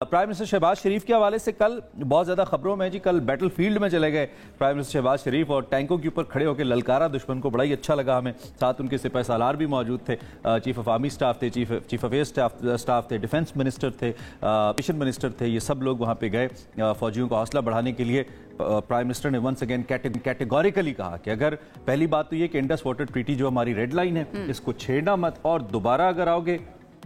Prime minister Shahbaz شریف کے حوالے سے کل بہت زیادہ خبروں میں کل بیٹل فیلڈ میں چلے گئے پرائم منسٹر شہباز شریف اور ٹینکوں کے اوپر کھڑے ہو کے للکارا دشمن کو، بڑا ہی اچھا لگا ہمیں. ساتھ ان کے سپہ سالار بھی موجود تھے، چیف آف آرمی سٹاف تھے، چیف آف ایئر سٹاف تھے، ڈیفنس منسٹر تھے، ایویشن منسٹر تھے. یہ سب لوگ وہاں پہ گئے فوجیوں کو حوصلہ بڑھانے کے لیے. پرائم منسٹر نے ونس اگین کیٹیگوریکلی کہا کہ اگر پہلی بات تو یہ کہ انڈس واٹر ٹریٹی جو ہماری ریڈ لائن ہے اس کو چھیڑنا مت، اور دوبارہ اگر آؤ گے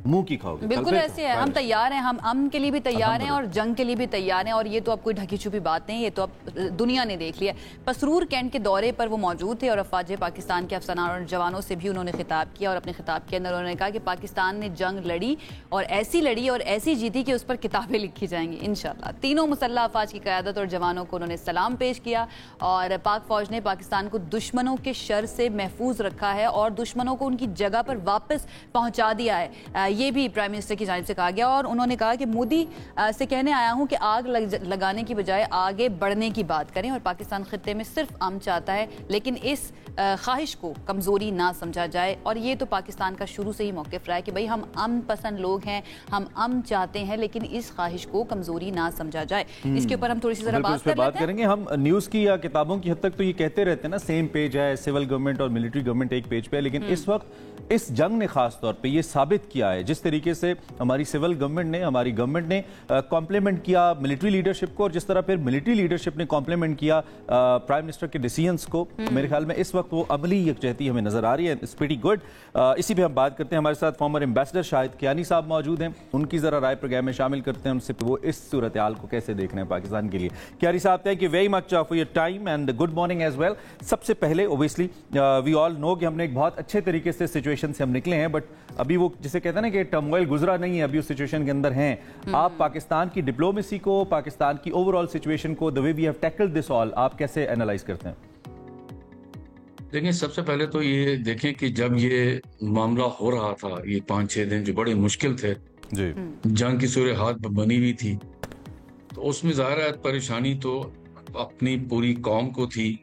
منہ کی کھاؤ گے. بالکل ایسے ہے، ہم تیار ہیں، ہم امن کے لیے بھی تیار ہیں اور جنگ کے لیے بھی تیار ہیں، اور یہ تو اب کوئی ڈھکی چھپی بات نہیں، یہ تو اب دنیا نے دیکھ لیا. پسرور کینٹ کے دورے پر وہ موجود تھے اور افواج پاکستان کے افسران اور جوانوں سے بھی انہوں نے خطاب کیا، اور اپنے خطاب کے اندر انہوں نے کہا کہ پاکستان نے جنگ لڑی اور ایسی جیتی کہ اس پر کتابیں لکھی جائیں گی انشاءاللہ. تینوں مسلح افواج کی قیادت اور جوانوں کو انہوں نے سلام پیش کیا، اور پاک فوج نے پاکستان کو دشمنوں کے شر سے محفوظ رکھا ہے اور دشمنوں کو ان کی جگہ پر واپس پہنچا دیا ہے. یہ بھی پرائم منسٹر کی جانب سے کہا گیا، اور انہوں نے کہا کہ مودی سے کہنے آیا ہوں کہ آگ لگانے کی بجائے آگے بڑھنے کی بات کریں، اور پاکستان خطے میں صرف امن چاہتا ہے، لیکن اس خواہش کو کمزوری نہ سمجھا جائے. اور یہ تو پاکستان کا شروع سے ہی موقف رہا ہے کہ بھئی ہم امن پسند لوگ ہیں، ہم امن چاہتے ہیں، لیکن اس خواہش کو کمزوری نہ سمجھا جائے. اس کے اوپر ہم تھوڑی سی ذرا بات کریں گے. ہم نیوز کی یا کتابوں کی حد تک تو یہ کہتے رہتے ہیں نا، سیم پیج ہے، سول گورنمنٹ اور ملٹری گورنمنٹ ایک پیج پہ ہے، لیکن اس وقت اس جنگ نے خاص طور پہ یہ ثابت کیا ہے، جس طریقے سے ہماری سول گورنمنٹ نے، ہماری گورنمنٹ نے کمپلیمنٹ کیا ملٹری لیڈرشپ کو، اور جس طرح پھر ملٹری لیڈرشپ نے کمپلیمنٹ کیا پرائم منسٹر کے ڈیسیژنز کو. میرے خیال میں اس وقت وہ عملی یکجہتی ہمیں نظر آ رہی ہے. It's pretty good. اسی پہ ہم بات کرتے ہیں. ہمارے ساتھ فارمر ایمبیسڈر شاہد کیانی صاحب موجود ہیں، ان کی ذرا رائے پروگرام میں شامل کرتے ہیں، ان سے وہ اس صورتحال کو کیسے دیکھ رہے ہیں پاکستان کے لیے. کیانی صاحب thank you very much for your time and good morning as well. سب سے پہلے اوبیسلی وی آل نو کہ ہم نے ایک بہت اچھے طریقے سے سچویشن سے ہم نکلے ہیں، بٹ ابھی وہ جسے کہتے ہیں نا کہ ٹرموائل گزرا نہیں ہے، ابھی اس سچویشن کے اندر ہیں. آپ پاکستان کی ڈپلومیسی کو، پاکستان کی اوور آل سچویشن کو، the way we have tackled this all، آپ کیسے انالائز کرتے ہیں؟ دیکھیں، سب سے پہلے تو یہ دیکھیں کہ جب یہ معاملہ ہو رہا تھا، یہ 5-6 دن جو بڑے مشکل تھے، جی جنگ کی صورتحال بنی ہوئی تھی، تو اس میں ظاہر ہے پریشانی تو اپنی پوری قوم کو تھی.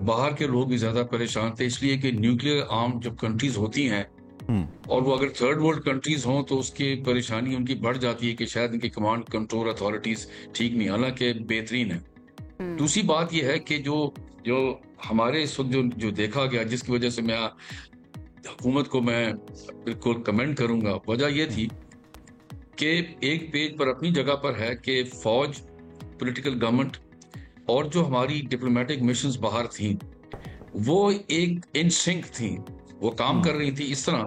باہر کے لوگ بھی زیادہ پریشان تھے، اس لیے کہ نیوکلیئر آرم جب کنٹریز ہوتی ہیں اور وہ اگر تھرڈ ورلڈ کنٹریز ہوں تو اس کی پریشانی ان کی بڑھ جاتی ہے کہ شاید ان کی کمانڈ کنٹرول اتھارٹیز ٹھیک نہیں، حالانکہ بہترین ہے. دوسری بات یہ ہے کہ جو ہمارے اس وقت جو دیکھا گیا، جس کی وجہ سے میں حکومت کو میں بالکل کمنٹ کروں گا، وجہ یہ تھی کہ ایک پیج پر اپنی جگہ پر ہے کہ فوج، پولیٹیکل گورنمنٹ اور جو ہماری ڈپلومیٹک مشنز باہر تھیں وہ ایک ان سنک تھیں، وہ کام کر رہی تھی اس طرح.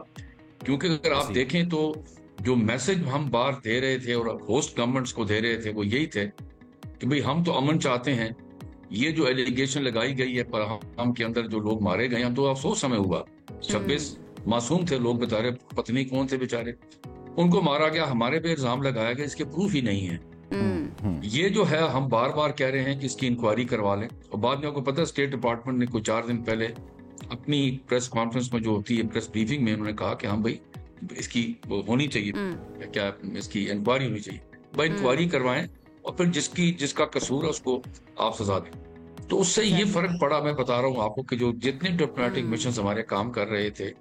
کیونکہ اگر آپ دیکھیں تو جو میسج ہم باہر دے رہے تھے اور ہوسٹ گورنمنٹس کو دے رہے تھے وہ یہی تھے کہ بھئی ہم تو امن چاہتے ہیں. یہ جو ایلیگیشن لگائی گئی ہے پر ہم کے اندر جو لوگ مارے گئے، ہم تو افسوس ہمیں ہوا. 26 معصوم تھے لوگ، بےچارے پتنی کون تھے بیچارے، ان کو مارا گیا، ہمارے پہ الزام لگایا گیا، اس کے پروف ہی نہیں ہے. یہ جو ہے ہم بار بار کہہ رہے ہیں کہ اس کی انکوائری کروا لیں، اور بعد میں آپ کو پتہ اسٹیٹ ڈپارٹمنٹ نے کوئی 4 دن پہلے اپنی پریس کانفرنس میں جو ہوتی ہے، پریس بریفنگ میں، انہوں نے کہا کہ ہم بھائی اس کی ہونی چاہیے، کیا اس کی انکوائری ہونی چاہیے. بھائی انکوائری کروائیں اور پھر جس کا قصور ہے اس کو آپ سزا دیں. تو اس سے یہ فرق پڑا، میں بتا رہا ہوں آپ کو، کہ جو جتنے ڈپلومیٹک مشنز ہمارے کام کر رہے تھے،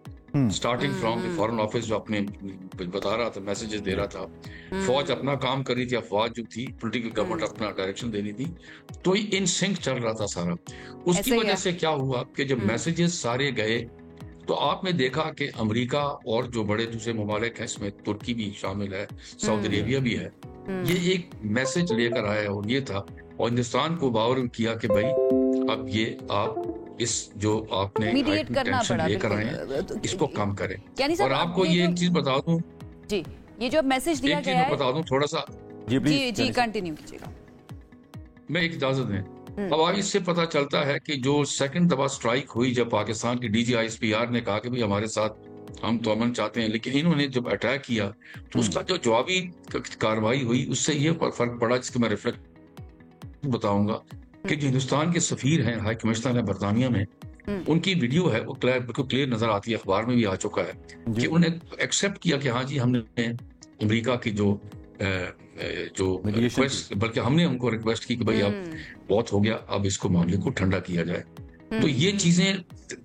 starting from the foreign office جو اپنے بتا رہا تھا، میسیجز دے رہا تھا، فوج اپنا کام کر رہی تھی، افواج جو تھی، پولیٹیکل گورنمنٹ اپنا ڈائریکشن دینی تھی، تو ان سنک چل رہا تھا سارا. اس کی وجہ سے کیا ہوا کہ جب میسیجز سارے گئے تو آپ نے دیکھا کہ امریکہ اور جو بڑے دوسرے ممالک ہیں، اس میں ترکی بھی شامل ہے، سعودی عربیہ بھی ہے، یہ ایک میسج لے کر آیا، اور یہ تھا، اور ہندوستان کو باور کیا کہ بھائی اب یہ آپ اس جو آپ نے ٹینشن لے کر آئے ہیں اس کو کم کریں. اور آپ کو یہ ایک چیز بتا دوں، جی یہ جو میسج دیا گیا ہے، بتا دوں تھوڑا سا، جی کنٹینیو کیجیے گا، میں ایک اجازت دیں. اب آج اس سے پتا چلتا ہے کہ جو سیکنڈ دفعہ سٹرائک ہوئی، جب پاکستان کی DGISPR نے کہا کہ بھی ہمارے ساتھ ہم تو امن چاہتے ہیں، لیکن انہوں نے جب اٹیک کیا تو اس کا جو جوابی کارروائی ہوئی، اس سے یہ فرق پڑا، جس کے میں ریفلیکٹ بتاؤں گا کہ جو ہندوستان کے سفیر ہیں، ہائی کمشنر ہے برطانیہ میں، ان کی ویڈیو ہے، وہ بالکل کلیئر نظر آتی ہے، اخبار میں بھی آ چکا ہے کہ انہوں نے ایکسیپٹ کیا کہ ہاں جی ہم نے امریکہ کی جو ریکویسٹ، بلکہ ہم نے ان کو ریکویسٹ کی کہ بھائی اب بہت ہو گیا، اب اس کو معاملے کو ٹھنڈا کیا جائے. تو یہ چیزیں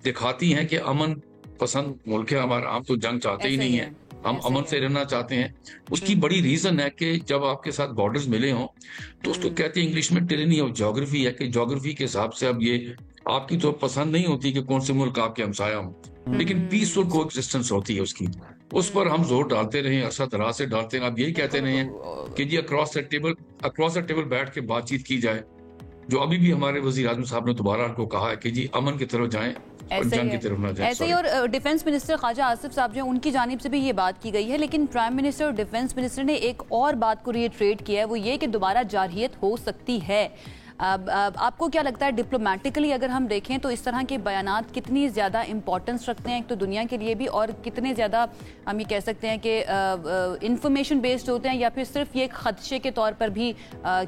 دکھاتی ہیں کہ امن پسند ملک ہے ہمارا، ہم تو جنگ چاہتے ہی نہیں ہیں، ہم امن سے رہنا چاہتے ہیں. اس کی بڑی ریزن ہے کہ جب آپ کے ساتھ بارڈرز ملے ہوں تو اس کو کہتے ہیں انگلش میں ٹرینی آف جیوگرافی ہے, کہ جیوگرافی کے حساب سے اب یہ آپ کی تو پسند نہیں ہوتی کہ کون سے ملک آپ کے ہمسایہ ہوں, لیکن پیسفل کو ایگزسٹنس ہوتی ہے اس کی. اس پر ہم زور ڈالتے رہے, عرصہ دراز سے ڈالتے ہیں. اب یہی کہتے رہے ہیں کہ جی اکراس دا ٹیبل بیٹھ کے بات چیت کی جائے, جو ابھی بھی ہمارے وزیر اعظم صاحب نے دوبارہ ان کو کہا ہے کہ جی امن کی طرف جائیں اور جنگ کی طرف نہ جائیں. ایسے ہی, اور ڈیفنس منسٹر خواجہ آصف صاحب جو ان کی جانب سے بھی یہ بات کی گئی ہے, لیکن پرائم منسٹر اور ڈیفنس منسٹر نے ایک اور بات کو ریٹریٹ کیا ہے, وہ یہ کہ دوبارہ جارحیت ہو سکتی ہے. آپ کو کیا لگتا ہے ڈپلومیٹکلی اگر ہم دیکھیں تو اس طرح کے بیانات کتنی زیادہ امپورٹنس رکھتے ہیں ایک تو دنیا کے لیے بھی, اور کتنے زیادہ ہم یہ کہہ سکتے ہیں کہ انفارمیشن بیسڈ ہوتے ہیں, یا پھر صرف یہ ایک خدشے کے طور پر بھی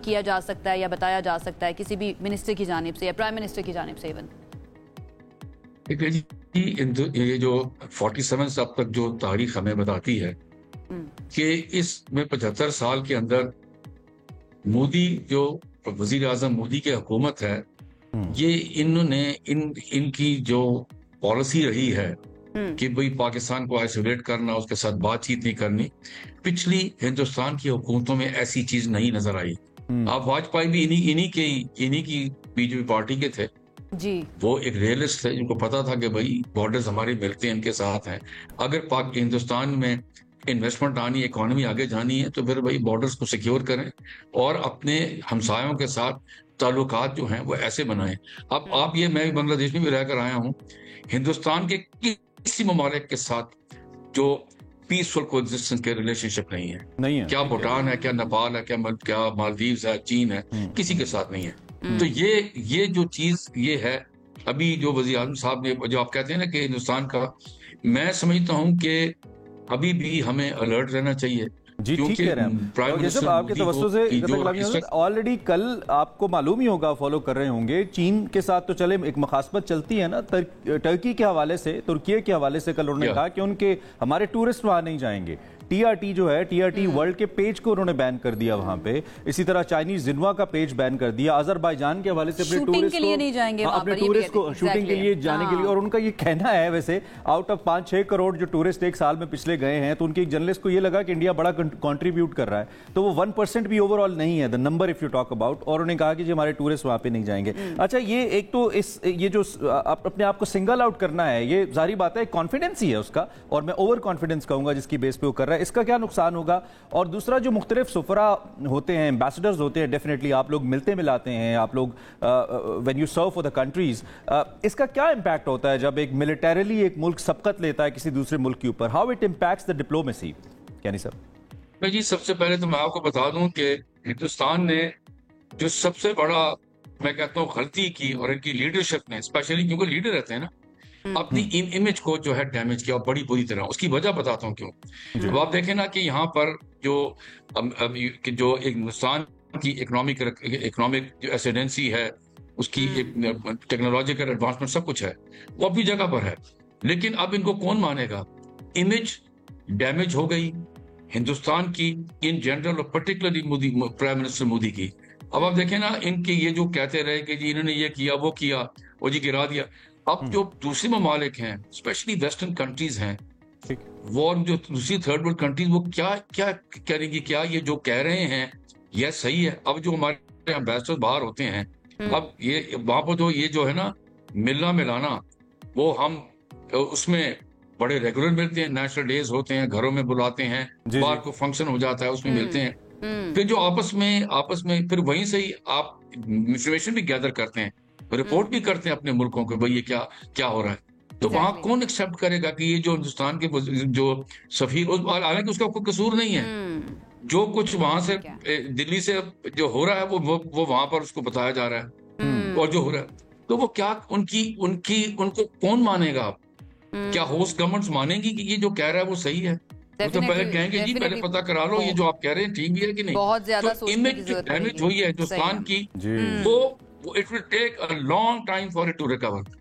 کیا جا سکتا ہے یا بتایا جا سکتا ہے کسی بھی منسٹر کی جانب سے یا پرائم منسٹر کی جانب سے ایون؟ یہ جو 47 اب تک جو تاریخ ہمیں بتاتی ہے کہ اس میں 75 سال کے اندر مودی جو وزیر اعظم مودی کی حکومت ہے, یہ انہوں نے ان کی جو پالیسی رہی ہے کہ بھئی پاکستان کو آئسولیٹ کرنا, اس کے ساتھ بات چیت نہیں کرنی, پچھلی ہندوستان کی حکومتوں میں ایسی چیز نہیں نظر آئی. آپ واجپئی بھی انہی کی بی جے پی پارٹی کے تھے جی, وہ ایک ریئلسٹ تھے جن کو پتا تھا کہ بھئی بارڈرز ہمارے ملتے ہیں, ان کے ساتھ ہیں. اگر ہندوستان میں انویسٹمنٹ آنی ہے, اکانومی آگے جانی ہے, تو پھر بھئی بارڈرز کو سیکیور کریں اور اپنے ہمسایوں کے ساتھ تعلقات جو ہیں وہ ایسے بنائیں. اب آپ یہ, میں بھی بنگلہ دیش میں بھی رہ کر آیا ہوں, ہندوستان کے کسی ممالک کے ساتھ جو پیسفل کو ایگزسٹنس کے ریلیشن شپ نہیں ہے. کیا بھوٹان ہے, کیا نیپال ہے, کیا مالدیوز ہے, چین ہے, کسی کے ساتھ نہیں ہے. تو یہ جو چیز یہ ہے ابھی جو وزیر اعظم صاحب نے جو آپ کہتے ہیں نا کہ ہندوستان کا, میں سمجھتا ہوں کہ ابھی بھی ہمیں الرٹ رہنا چاہیے. جی ٹھیک کہہ رہے ہیں. یہ سب آپ کے توسط سے آلریڈی کل آپ کو معلوم ہی ہوگا, فالو کر رہے ہوں گے, چین کے ساتھ تو چلے ایک مخاصمت چلتی ہے نا, ٹرکی کے حوالے سے, ترکیے کے حوالے سے کل انہوں نے کہا کہ ہمارے ٹورسٹ وہاں نہیں جائیں گے. ٹی آر ٹی جو ہے, ٹی آر ٹی ورلڈ کے پیج کو انہوں نے بین کر دیا وہاں پہ. اسی طرح چائنیز زنوا کا پیج بین کر دیا. آذربائیجان کے حوالے سے اپنے ٹورسٹ کو شوٹنگ کے لیے جانے کے لیے, اور ان کا یہ کہنا ہے ویسے آؤٹ آف 5-6 کروڑ جو ٹورسٹ ایک سال میں پچھلے گئے ہیں, تو ان کے ایک جرنلسٹ کو یہ لگا کہ انڈیا بڑا کنٹریبیوٹ کر رہا ہے, تو وہ 1% بھی اوور آل نہیں ہے the number if you talk about, اور انہوں نے کہا کہ جی ہمارے ٹورسٹ وہاں پہ نہیں جائیں گے. اچھا, یہ ایک تو یہ جو اپنے آپ کو سنگل آؤٹ کرنا ہے, یہ ظاہری بات ہے کانفیڈنس ہی ہے اس کا, اور میں اوور کانفیڈنس کہوں گا جس کی بیس پہ وہ کر رہا ہے. اس کا کیا نقصان ہوگا؟ اور دوسرا جو مختلف سفراء ہوتے ہیں, ایمبیسڈرز ہوتے ہیں, ڈیفینیٹلی آپ لوگ ملتے ملاتے ہیں, آپ لوگ when you serve for the countries, اس کا کیا امپیکٹ ہوتا ہے جب ایک ملٹریلی ایک ملک سبقت لیتا ہے کسی دوسرے ملک کے اوپر؟ How it impacts the diplomacy? Kiani صاحب. جی, سب سے پہلے تو میں آپ کو بتا دوں کہ ہندوستان نے جو سب سے بڑا میں کہتا ہوں غلطی کی, اور ان کی لیڈرشپ نے اسپیشلی, کیونکہ لیڈر رہتے ہیں نا, اپنی امیج کو جو ہے ڈیمیج کیا بڑی بری طرح. اس کی وجہ بتاتا ہوں کیوں. اب آپ دیکھیں نا کہ یہاں پر جو ایک ہندوستان کی اکنامک جو ایسیڈنسی ہے, اس کی ٹیکنالوجیکل ایڈوانسمنٹ سب کچھ ہے, وہ اپنی جگہ پر ہے, لیکن اب ان کو کون مانے گا؟ امیج ڈیمیج ہو گئی ہندوستان کی ان جنرل, اور پرٹیکولرلی پرائم منسٹر مودی کی. اب آپ دیکھیں نا, ان کے یہ جو کہتے رہے کہ جی انہوں نے یہ کیا وہ کیا, وہ جی گرا دیا. اب جو دوسرے ممالک ہیں, اسپیشلی ویسٹرن کنٹریز ہیں, وہ جو دوسری تھرڈ ورلڈ کنٹریز, وہ کیا کریں گی؟ کیا یہ جو کہہ رہے ہیں یہ صحیح ہے؟ اب جو ہمارے امبیسڈر باہر ہوتے ہیں, اب یہ وہاں پر تو یہ جو ہے نا ملنا ملانا, وہ ہم اس میں بڑے ریگولر ملتے ہیں, نیشنل ڈیز ہوتے ہیں, گھروں میں بلاتے ہیں, باہر کو فنکشن ہو جاتا ہے, اس میں ملتے ہیں. پھر جو آپس میں پھر وہیں سے ہی آپ انفارمیشن بھی گیدر کرتے ہیں, رپورٹ بھی کرتے ہیں اپنے ملکوں کو, بھئی یہ کیا ہو رہا ہے. تو وہاں کون ایکسیپٹ کرے گا کہ یہ جو ہندوستان کے جو سفیر, حالانکہ اس کا کوئی قصور نہیں ہے, جو کچھ وہاں سے دلی سے جو ہو رہا ہے وہ وہاں پر اس کو بتایا جا رہا ہے, اور جو ہو رہا ہے, تو وہ کیا ان کو کون مانے گا؟ کیا ہوسٹ گورنمنٹس مانیں گی کہ یہ جو کہہ رہا ہے وہ صحیح ہے؟ وہ تو پہلے کہیں گے جی پہلے پتہ کرا لو یہ جو آپ کہہ رہے ہیں ٹھیک بھی ہے کہ نہیں. بہت زیادہ تو امیج ڈیمیج ہوئی ہے ہندوستان کی, وہ it will take a long time for it to recover.